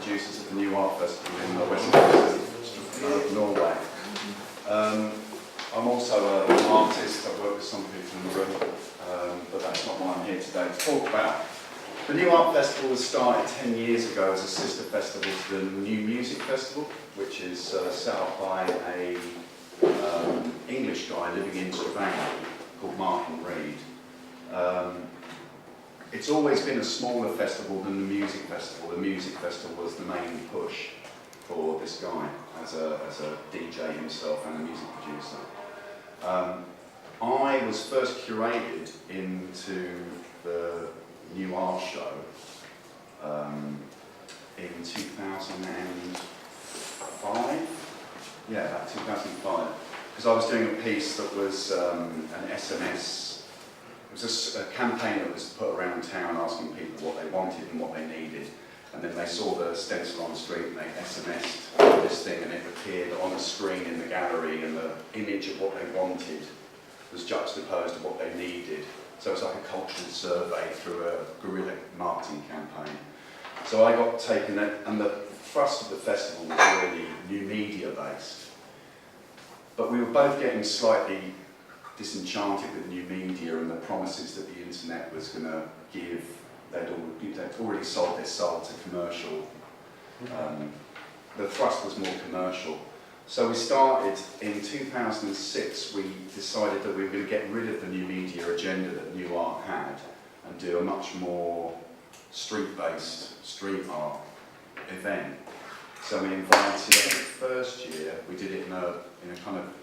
producers of the New Art Festival in the west coast of Norway. I'm also an artist. I've worked with some people in the room, but that's not why I'm here today to talk about. The New Art Festival was started 10 years ago as a sister festival to the New Music Festival, which is set up by a English guy living in Stavanger called Martin Reed. It's always been a smaller festival than the Music Festival. The Music Festival was the main push for this guy as a DJ himself and a music producer. I was first curated into the New Art Show in 2005. Yeah, about 2005. Because I was doing a piece that was an SMS. It was a campaign that was put around town asking people what they wanted and what they needed. And then they saw the stencil on the street and they SMS'd this thing and it appeared on the screen in the gallery and the image of what they wanted was juxtaposed to what they needed. So it was like a cultural survey through a guerrilla marketing campaign. So I got taken, and the thrust of the festival was really new media based. But we were both getting slightly disenchanted with new media and the promises that the internet was going to give. They'd already sold their soul to commercial. The thrust was more commercial. So we started, in 2006, we decided that we were going to get rid of the new media agenda that New Art had and do a much more street-based, street art event. So we invited, I think the first year, we did it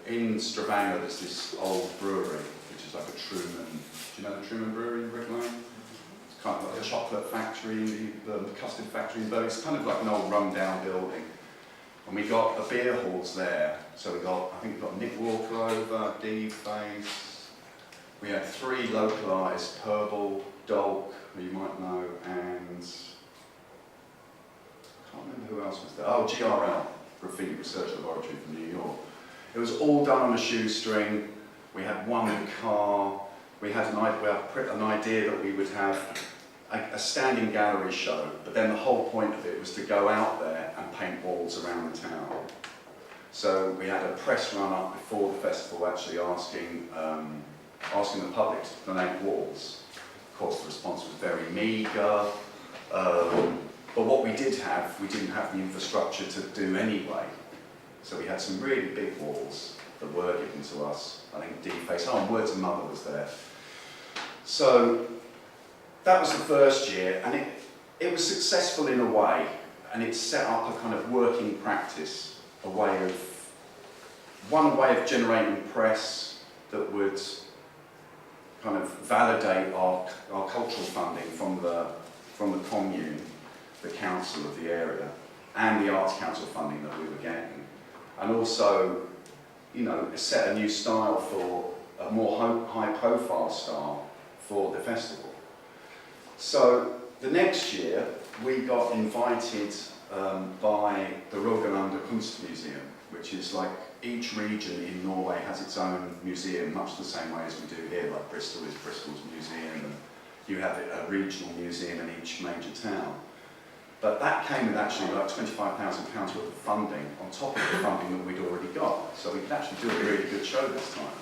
in Stavanger, there's this old brewery, which is like a Truman, do you know the Truman Brewery in Brick Lane? It's kind of like a chocolate factory, the custard factory, but it's kind of like an old run-down building. And we got the beer halls there, so I think we got Nick Walker over, D-Face. We had 3 local artists, Purple, Dolk, who you might know, and I can't remember who else was there. Oh, GRL, Graffiti Research Laboratory from New York. It was all done on a shoestring. We had one car. We had an idea that we would have a standing gallery show, but then the whole point of it was to go out there and paint walls around the town. So we had a press run up before the festival actually asking the public to donate walls. Of course the response was very meagre, but what we didn't have the infrastructure to do anyway. So we had some really big walls that were given to us. I think D-Face, and Words of Mother was there. So that was the first year, and it was successful in a way, and it set up a kind of working practice, one way of generating press that would kind of validate our cultural funding from the commune, the council of the area, and the Arts Council funding that we were getting, and also, set a new style for a more high-profile style for the festival. So the next year we got invited by the Rogaland Kunstmuseum, which is like each region in Norway has its own museum, much the same way as we do here, like Bristol is Bristol's museum, and you have a regional museum in each major town. But that came with actually like £25,000 worth of funding on top of the funding that we'd already got. So we could actually do a really good show this time.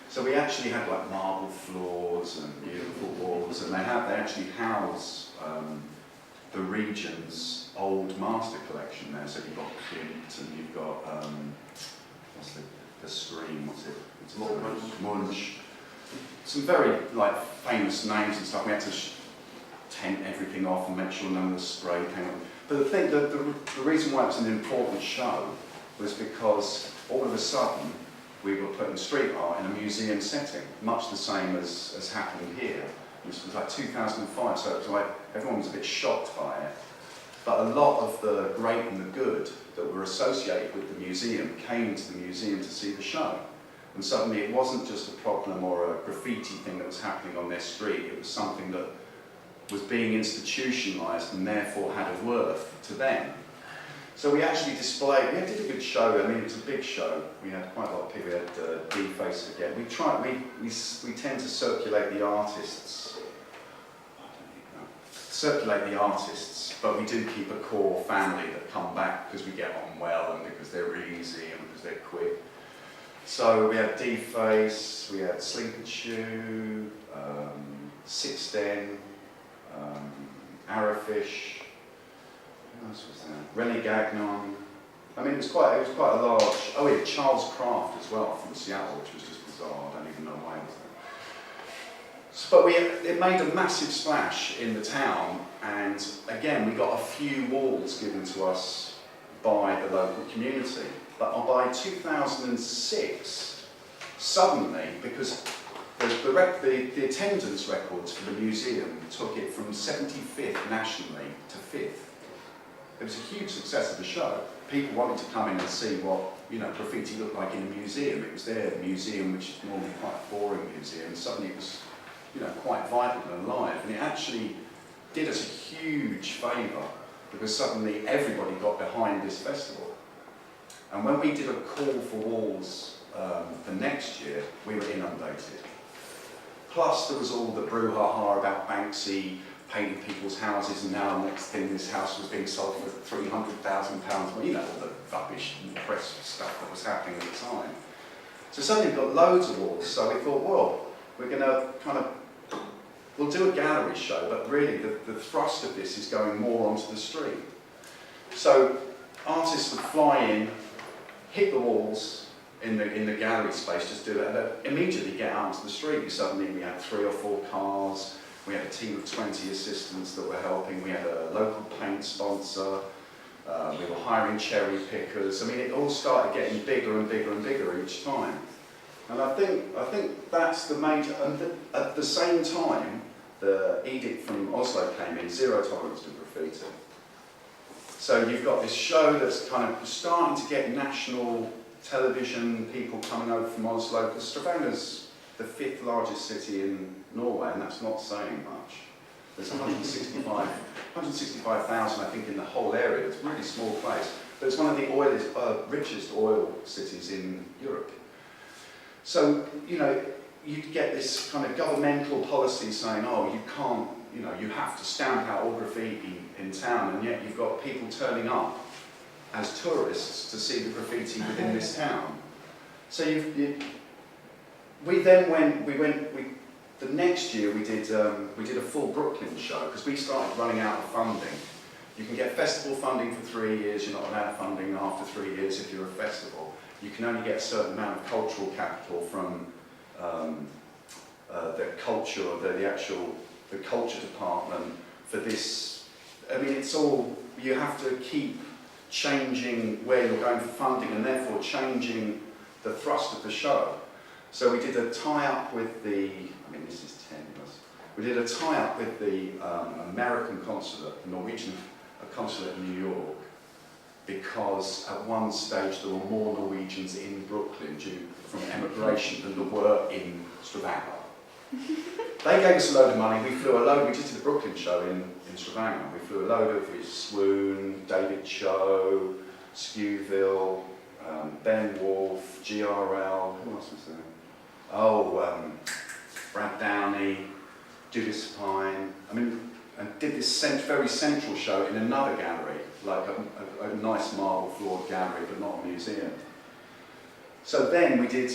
So we actually had like marble floors and beautiful walls, and they actually house the region's old master collection there. So you've got Klimt and you've got what's the screen? What's it? It's Munch. Some very famous names and stuff. We had to tent everything off and make sure none of the spray came on. But the reason why it was an important show was because all of a sudden we were putting street art in a museum setting, much the same as happened here. This was like 2005, so it was like everyone was a bit shocked by it. But a lot of the great and the good that were associated with the museum came to the museum to see the show. And suddenly it wasn't just a problem or a graffiti thing that was happening on their street, it was something that was being institutionalised and therefore had a worth to them. So we actually displayed, we did a good show. I mean, it was a big show. We had quite a lot of people. We had D-Face again. We tend to circulate the artists, I don't even know, circulate the artists, but we do keep a core family that come back because we get on well and because they're easy and because they're quick. So we had D-Face, we had Sleeping Shoe, Six Den, Arrowfish, who else was there? Rennie Gagnon. I mean, it was quite a large. Oh, yeah, Charles Kraft as well from Seattle, which was just bizarre. I don't even know why it was there. But it made a massive splash in the town, and again, we got a few walls given to us by the local community. But by 2006, suddenly, because the attendance records for the museum took it from 75th nationally to 5th. It was a huge success of the show. People wanted to come in and see what graffiti looked like in a museum. It was their museum, which is normally quite a boring museum. Suddenly it was quite vibrant and alive. And it actually did us a huge favour because suddenly everybody got behind this festival. And when we did a call for walls for next year, we were inundated. Plus there was all the brouhaha about Banksy painting people's houses, and now the next thing, this house was being sold for £300,000. Well, all the rubbish and press stuff that was happening at the time. So suddenly we got loads of walls, so we thought, well, we're going to we'll do a gallery show, but really the thrust of this is going more onto the street. So artists would fly in, hit the walls in the gallery space, just do it, and immediately get out onto the street. Suddenly we had 3 or 4 cars, we had a team of 20 assistants that were helping, we had a local paint sponsor, we were hiring cherry pickers. I mean, it all started getting bigger and bigger and bigger each time. And I think that's the major, and at the same time, the edict from Oslo came in, zero tolerance to graffiti. So you've got this show that's kind of starting to get national television, people coming over from Oslo, because Stavanger's the 5th largest city in Norway, and that's not saying much. There's 165,000, I think, in the whole area. It's a really small place, but it's one of the richest oil cities in Europe. So, you get this kind of governmental policy saying, oh, you can't, you have to stamp out all graffiti in town, and yet you've got people turning up as tourists to see the graffiti within this town. So the next year we did a full Brooklyn show, because we started running out of funding. You can get festival funding for 3 years, you're not allowed funding after 3 years if you're a festival. You can only get a certain amount of cultural capital from the culture, or the culture department for this. I mean, it's all, you have to keep changing where you're going for funding, and therefore changing the thrust of the show. So we did a tie-up with this is tenuous. We did a tie-up with the American consulate, the Norwegian consulate in New York, because at one stage there were more Norwegians in Brooklyn from emigration than there were in Stavanger. They gave us a load of money. We just did a Brooklyn show in Stavanger. We flew a load of Swoon, David Cho, Skewville, Ben Wolf, GRL, who else was there? Brad Downey, Judith Pine. And did this very central show in another gallery, like a nice marble floored gallery, but not a museum. So then we did,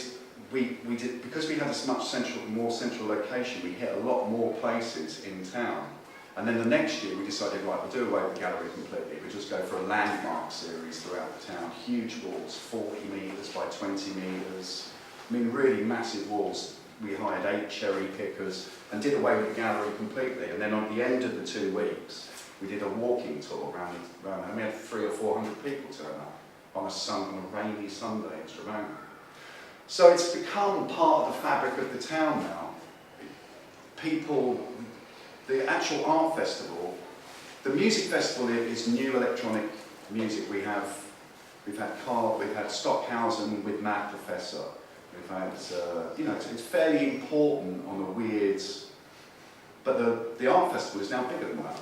because we had a much more central location, we hit a lot more places in town. And then the next year we decided, right, we'll do away with the gallery completely. We'll just go for a landmark series throughout the town. Huge walls, 40 metres by 20 metres. Really massive walls. We hired 8 cherry pickers and did away with the gallery completely. And then on the end of the 2 weeks, we did a walking tour around and we had 300 or 400 people turn up on a rainy Sunday in Stavanger. So it's become part of the fabric of the town now. The actual art festival, the music festival is new electronic music. We've had Stockhausen with Mad Professor. We've had, it's fairly important on the weirds, but the art festival is now bigger than that.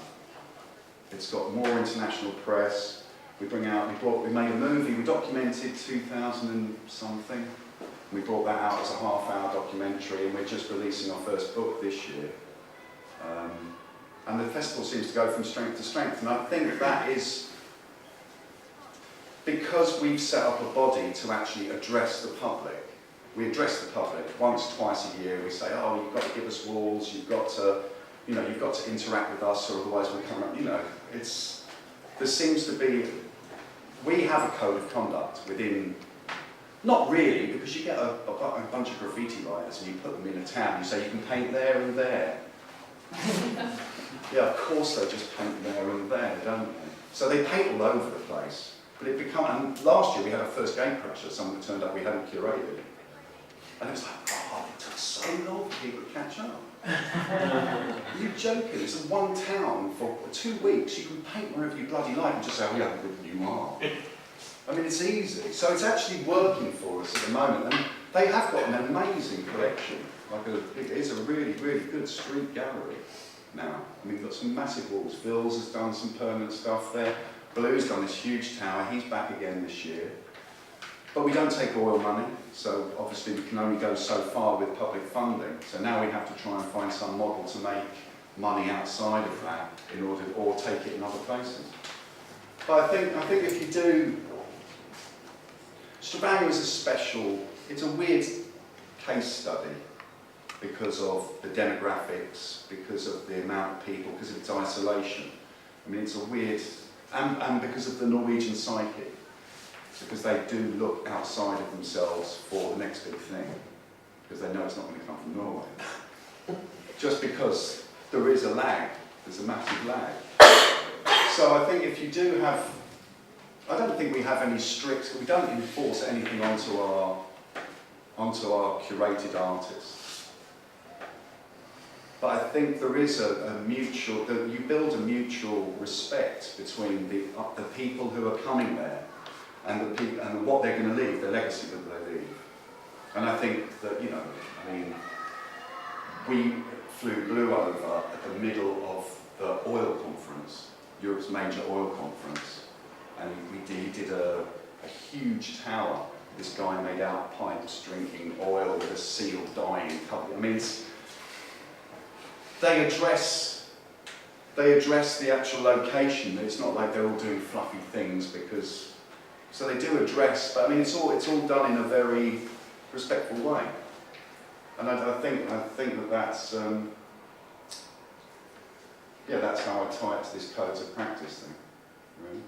It's got more international press. We made a movie, we documented 2000 and something. We brought that out as a half-hour documentary, and we're just releasing our first book this year. And the festival seems to go from strength to strength. And I think that is because we've set up a body to actually address the public. We address the public once, twice a year. We say, oh, you've got to give us rules, you've got to, you've got to interact with us, or otherwise we'll come up, there seems to be, we have a code of conduct within, not really, because you get a bunch of graffiti writers and you put them in a town, you say you can paint there and there. Yeah, of course they just paint there and there, don't they? So they paint all over the place. But and last year we had our first gate crash that someone turned up we hadn't curated. And it was like, oh, it took so long for people to catch up. Are you joking? It's in one town for 2 weeks, you can paint wherever you bloody like and just say, oh yeah, you are. I mean, it's easy. So it's actually working for us at the moment. And they have got an amazing collection. It is a really, really good street gallery now. I mean, we've got some massive walls. Vils has done some permanent stuff there. Blue's done this huge tower. He's back again this year. But we don't take oil money, so obviously we can only go so far with public funding. So now we have to try and find some model to make money outside of that in order, or take it in other places. But I think if you do, Stavanger is a special, it's a weird case study because of the demographics, because of the amount of people, because of its isolation. I mean, it's a weird, and because of the Norwegian psyche. Because they do look outside of themselves for the next big thing, because they know it's not going to come from Norway. Just because there is a lag, there's a massive lag. So I think if you do have, I don't think we have any strict, we don't enforce anything onto our curated artists. But I think there is a mutual, that you build a mutual respect between the people who are coming there and the people, and what they're going to leave, the legacy that they leave. And I think that, I mean, we flew Blue over at the middle of the oil conference, Europe's major oil conference, and he did a huge tower. This guy made out pipes drinking oil with a seal dying. I mean, they address the actual location. It's not like they're all doing fluffy things because. So they do address, but I mean, it's all done in a very respectful way, and I think that's that's how I tie it to this codes of practice thing, really.